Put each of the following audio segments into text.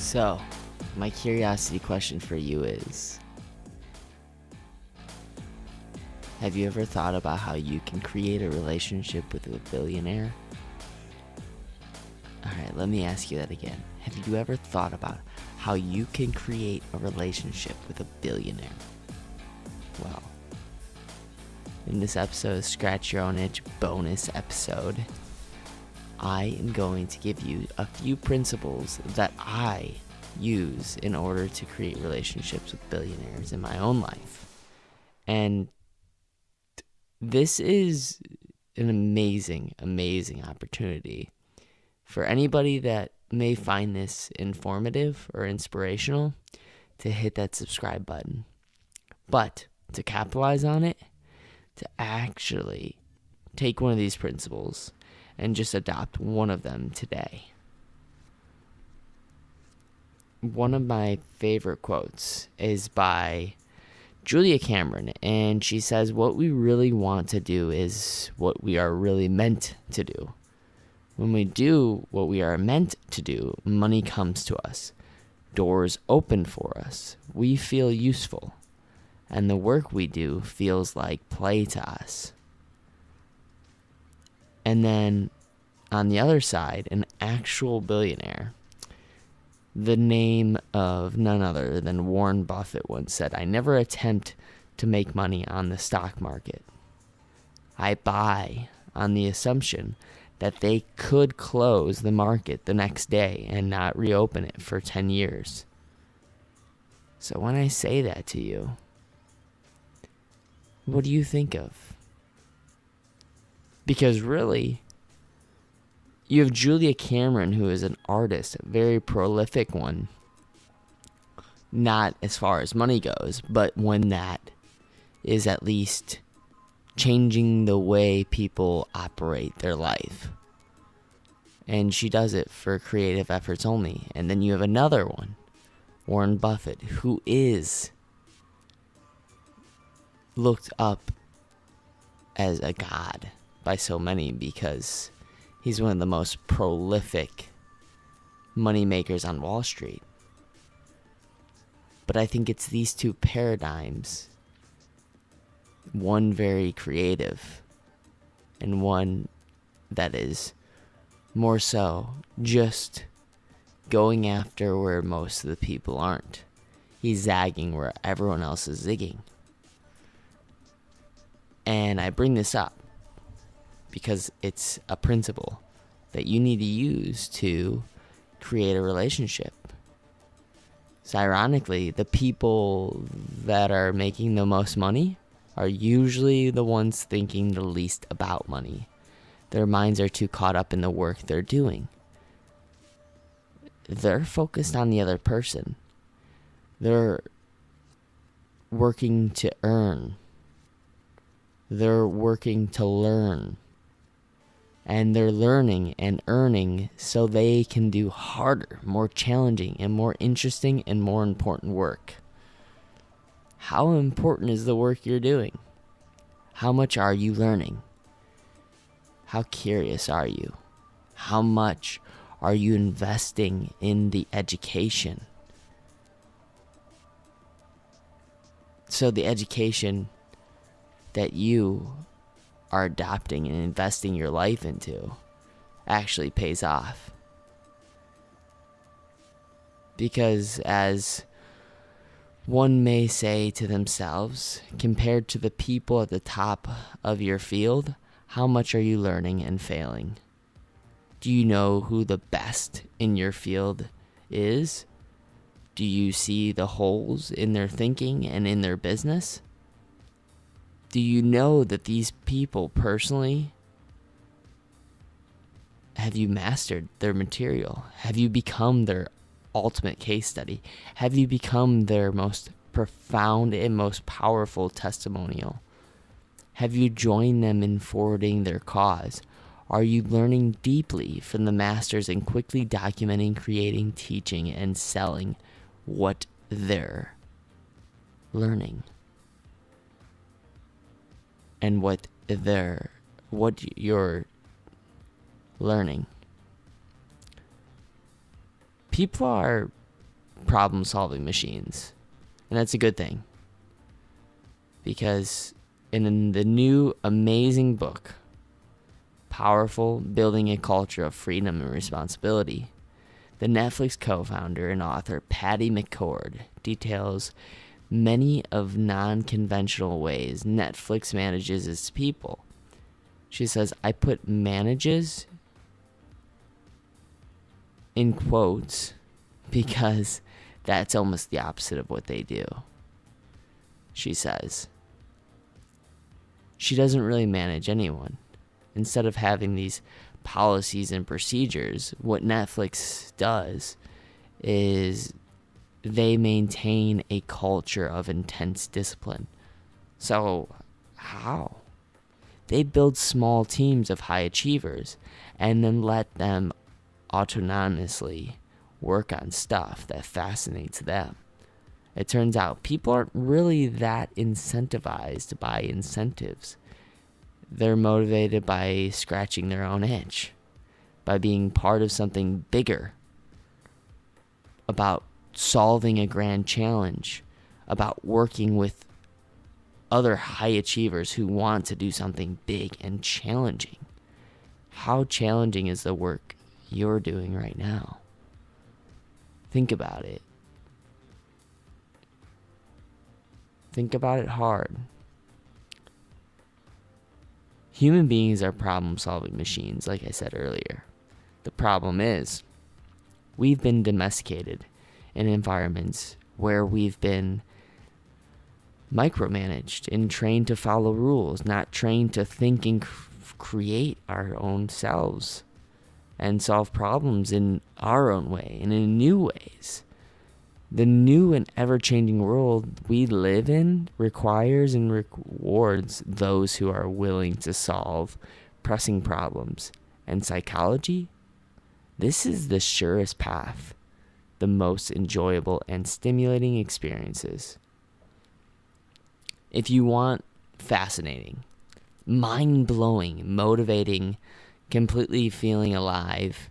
So, my curiosity question for you is, have you ever thought about how you can create a relationship with a billionaire? Alright, let me ask you that again. Have you ever thought about how you can create a relationship with a billionaire? Well, in this episode of Scratch Your Own Itch bonus episode, I am going to give you a few principles that I use in order to create relationships with billionaires in my own life. And this is an amazing, amazing opportunity for anybody that may find this informative or inspirational to hit that subscribe button. But to capitalize on it, to actually take one of these principles and just adopt one of them today. One of my favorite quotes is by Julia Cameron, and she says, "What we really want to do is what we are really meant to do. When we do what we are meant to do, money comes to us, doors open for us, we feel useful, and the work we do feels like play to us." And then on the other side, an actual billionaire, the name of none other than Warren Buffett once said, "I never attempt to make money on the stock market. I buy on the assumption that they could close the market the next day and not reopen it for 10 years. So when I say that to you, what do you think of? Because really, you have Julia Cameron, who is an artist, a very prolific one. Not as far as money goes, but one that is at least changing the way people operate their life. And she does it for creative efforts only. And then you have another one, Warren Buffett, who is looked up as a god by so many because he's one of the most prolific money makers on Wall Street. But I think it's these two paradigms, one very creative and one that is more so just going after where most of the people aren't. He's zagging where everyone else is zigging. And I bring this up because it's a principle that you need to use to create a relationship. So ironically, the people that are making the most money are usually the ones thinking the least about money. Their minds are too caught up in the work they're doing. They're focused on the other person. They're working to earn. They're working to learn. And they're learning and earning so they can do harder, more challenging, and more interesting and more important work. How important is the work you're doing? How much are you learning? How curious are you? How much are you investing in the education? So the education that you are adopting and investing your life into actually pays off. Because as one may say to themselves, compared to the people at the top of your field, how much are you learning and failing? Do you know who the best in your field is? Do you see the holes in their thinking and in their business? Do you know that these people personally, have you mastered their material? Have you become their ultimate case study? Have you become their most profound and most powerful testimonial? Have you joined them in forwarding their cause? Are you learning deeply from the masters and quickly documenting, creating, teaching, and selling what they're learning? And what you're learning. People are problem-solving machines. And that's a good thing. Because in the new amazing book, Powerful: Building a Culture of Freedom and Responsibility, the Netflix co-founder and author Patty McCord details many of non-conventional ways Netflix manages its people. She says, I put manages in quotes because that's almost the opposite of what they do. She says, she doesn't really manage anyone. Instead of having these policies and procedures, what Netflix does is they maintain a culture of intense discipline. So, how? They build small teams of high achievers and then let them autonomously work on stuff that fascinates them. It turns out people aren't really that incentivized by incentives. They're motivated by scratching their own itch, by being part of something bigger, about solving a grand challenge, about working with other high achievers who want to do something big and challenging. How challenging is the work you're doing right now? Think about it. Think about it hard. Human beings are problem-solving machines, like I said earlier. The problem is, we've been domesticated in environments where we've been micromanaged and trained to follow rules, not trained to think and create our own selves and solve problems in our own way and in new ways. The new and ever-changing world we live in requires and rewards those who are willing to solve pressing problems. And psychology? This is the surest path, the most enjoyable and stimulating experiences. If you want fascinating, mind-blowing, motivating, completely feeling alive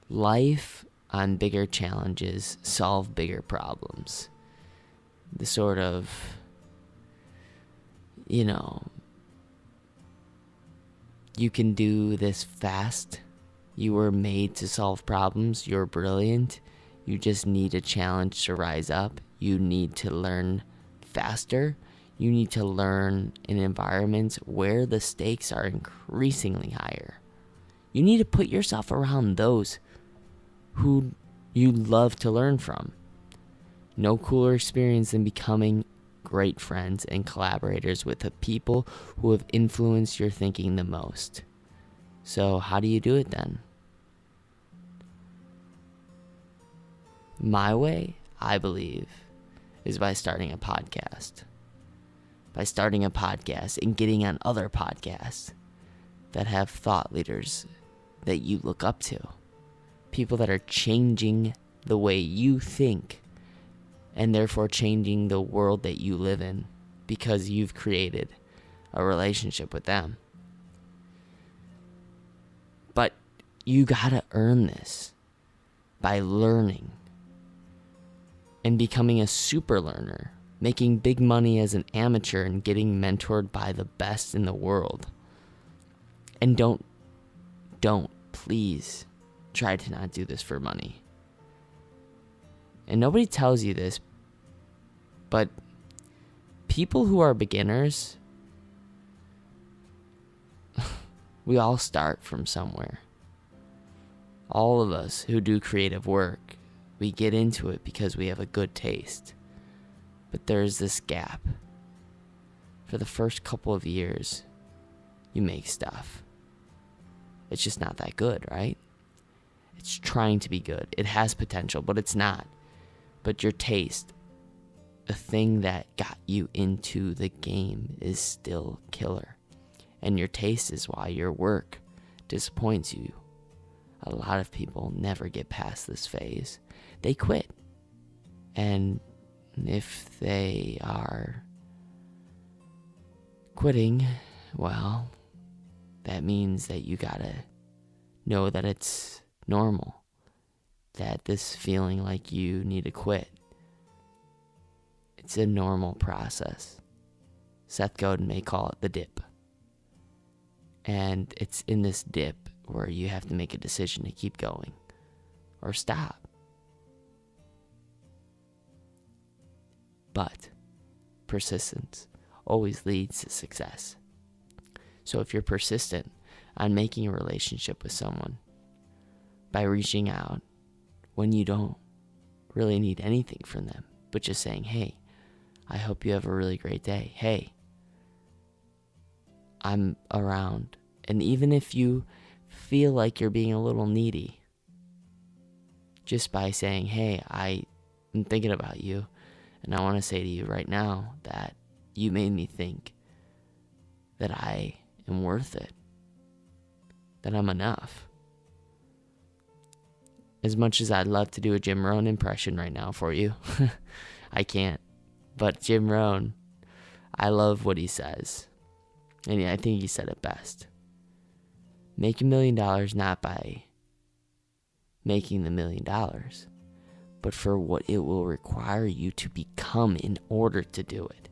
life on bigger challenges, solve bigger problems. The sort of, you can do this fast. You were made to solve problems. You're brilliant. You just need a challenge to rise up. You need to learn faster. You need to learn in environments where the stakes are increasingly higher. You need to put yourself around those who you love to learn from. No cooler experience than becoming great friends and collaborators with the people who have influenced your thinking the most. So how do you do it then? My way, I believe, is by starting a podcast. By starting a podcast and getting on other podcasts that have thought leaders that you look up to. People that are changing the way you think and therefore changing the world that you live in because you've created a relationship with them. But you gotta earn this by learning and becoming a super learner, making big money as an amateur and getting mentored by the best in the world. And don't, please, try to not do this for money. And nobody tells you this, but people who are beginners, we all start from somewhere. All of us who do creative work, we get into it because we have a good taste. But there's this gap. For the first couple of years, you make stuff. It's just not that good, right? It's trying to be good. It has potential, but it's not. But your taste, the thing that got you into the game, is still killer. And your taste is why your work disappoints you. A lot of people never get past this phase. They quit. And if they are quitting, well, that means that you gotta know that it's normal. that this feeling like you need to quit, it's a normal process. Seth Godin may call it the dip. And it's in this dip where you have to make a decision to keep going or stop. But persistence always leads to success. So if you're persistent on making a relationship with someone by reaching out when you don't really need anything from them, but just saying, hey, I hope you have a really great day. Hey, I'm around. And even if you feel like you're being a little needy, just by saying, hey, I'm thinking about you, and I want to say to you right now that you made me think that I am worth it, that I'm enough. As much as I'd love to do a Jim Rohn impression right now for you, I can't. But Jim Rohn, I love what he says. And I think he said it best. Make $1 million not by making the $1 million, but for what it will require you to become in order to do it.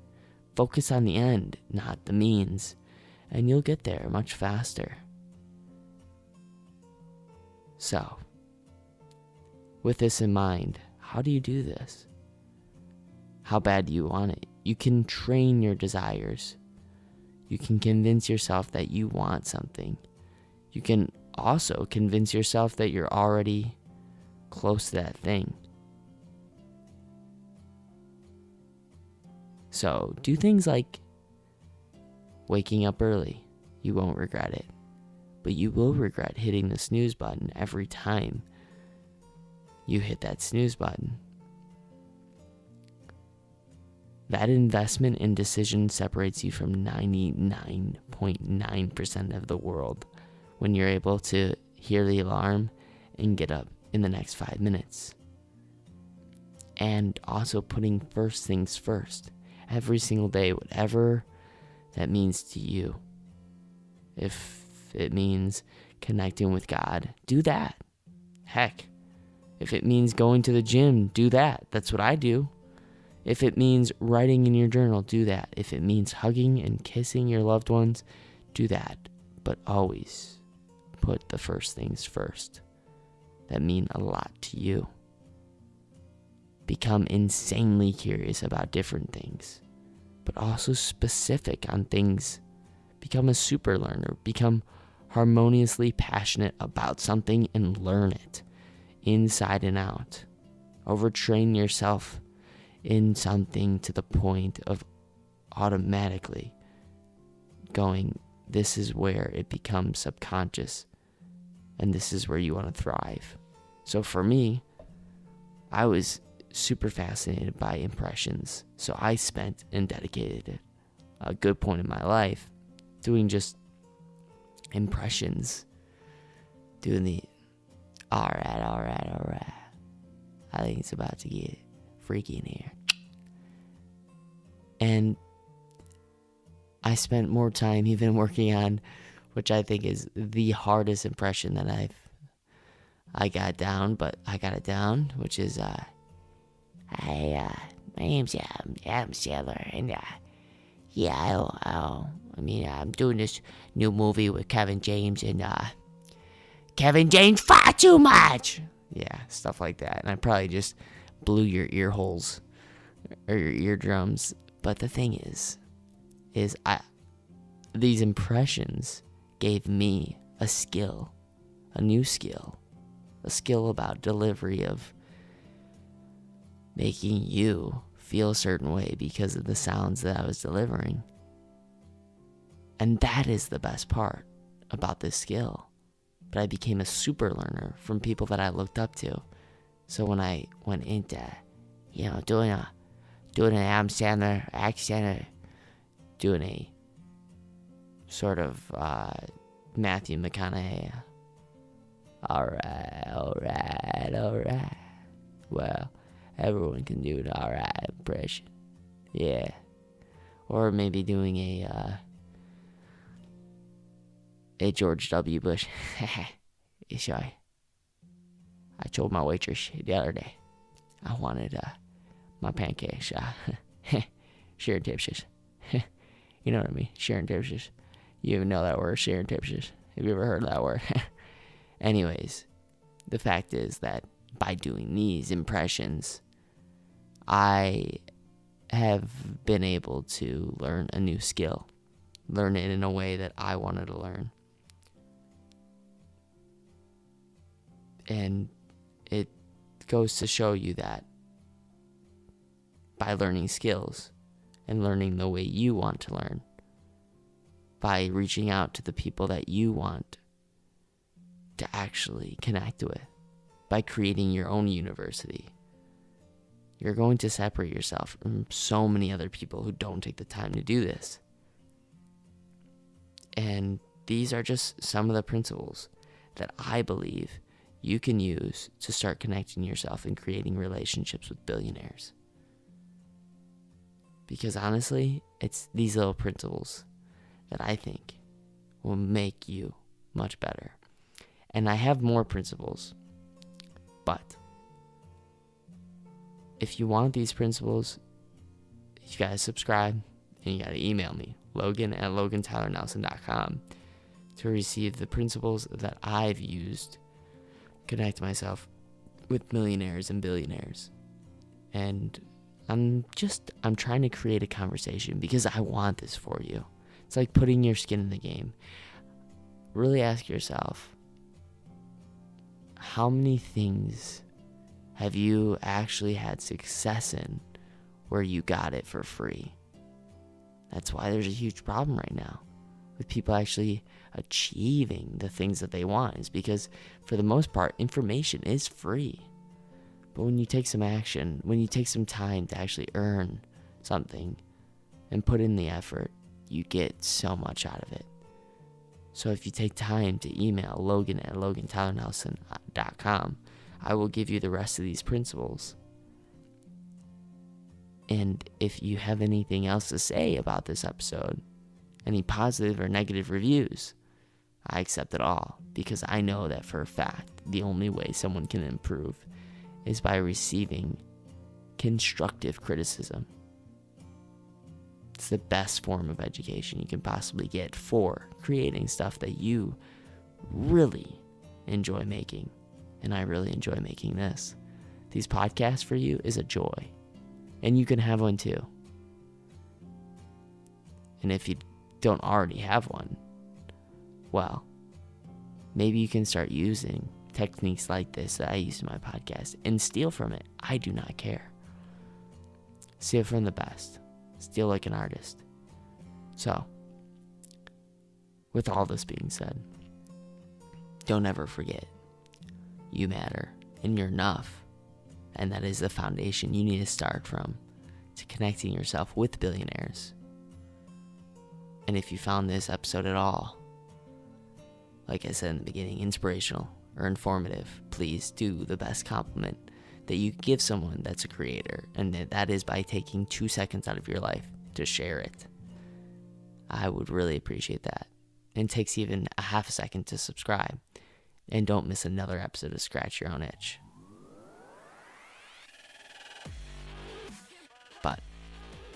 Focus on the end, not the means, and you'll get there much faster. So, with this in mind, how do you do this? How bad do you want it? You can train your desires. You can convince yourself that you want something. You can also convince yourself that you're already close to that thing. So, do things like waking up early. You won't regret it. But you will regret hitting the snooze button every time you hit that snooze button. That investment in decision separates you from 99.9% of the world when you're able to hear the alarm and get up in the next 5 minutes. And also putting first things first. Every single day, whatever that means to you. If it means connecting with God, do that. Heck, if it means going to the gym, do that. That's what I do. If it means writing in your journal, do that. If it means hugging and kissing your loved ones, do that. But always put the first things first that mean a lot to you. Become insanely curious about different things, but also specific on things. Become a super learner. Become harmoniously passionate about something and learn it inside and out. Overtrain yourself in something to the point of automatically going, this is where it becomes subconscious and this is where you want to thrive. So for me, I was super fascinated by impressions. So I spent and dedicated a good point in my life doing just impressions. Doing the all right. I think it's about to get freaky in here. And I spent more time even working on, which I think is the hardest impression that I got down, but I got it down, which is my name's Adam Sandler, and I'm doing this new movie with Kevin James, and Kevin James fought too much. Yeah, stuff like that. And I probably just blew your ear holes or your eardrums. But the thing is these impressions gave me a skill, a new skill, a skill about delivery of making you feel a certain way because of the sounds that I was delivering. And that is the best part about this skill. But I became a super learner from people that I looked up to. So when I went into, doing an Adam Sandler accent, doing a sort of Matthew McConaughey, all right. Well, everyone can do an all right impression. Yeah. Or maybe doing a George W. Bush. SYOI. I told my waitress the other day I wanted my pancakes surreptitious. You know what I mean? Surreptitious. You even know that word, surreptitious. Have you ever heard that word? Anyways, the fact is that by doing these impressions, I have been able to learn a new skill. Learn it in a way that I wanted to learn. And it goes to show you that by learning skills and learning the way you want to learn, by reaching out to the people that you want to actually connect with, by creating your own university, you're going to separate yourself from so many other people who don't take the time to do this. And these are just some of the principles that I believe you can use to start connecting yourself and creating relationships with billionaires. Because honestly, it's these little principles that I think will make you much better. And I have more principles, but if you want these principles, you gotta subscribe and you gotta email me, Logan@LoganTylerNelson.com, to receive the principles that I've used to connect myself with millionaires and billionaires. And I'm trying to create a conversation because I want this for you. It's like putting your skin in the game. Really ask yourself, how many things have you actually had success in where you got it for free? That's why there's a huge problem right now with people actually achieving the things that they want, is because for the most part, information is free. But when you take some action, when you take some time to actually earn something and put in the effort, you get so much out of it. So if you take time to email Logan@LoganTylerNelson.com, I will give you the rest of these principles. And if you have anything else to say about this episode, any positive or negative reviews, I accept it all, because I know that for a fact, the only way someone can improve is by receiving constructive criticism. It's the best form of education you can possibly get for creating stuff that you really enjoy making. And I really enjoy making this. These podcasts for you is a joy. And you can have one too. And if you don't already have one, well, maybe you can start using techniques like this that I use in my podcast and steal from it. I do not care. Steal from the best. Steal like an artist. So, with all this being said, don't ever forget, you matter and you're enough. And that is the foundation you need to start from to connecting yourself with billionaires. And if you found this episode at all, like I said in the beginning, inspirational or informative, please do the best compliment that you give someone that's a creator, and that is by taking 2 seconds out of your life to share it. I would really appreciate that. And it takes even a half a second to subscribe. And don't miss another episode of Scratch Your Own Itch. But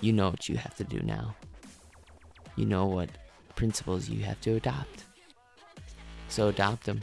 you know what you have to do now. You know what principles you have to adopt. So adopt them.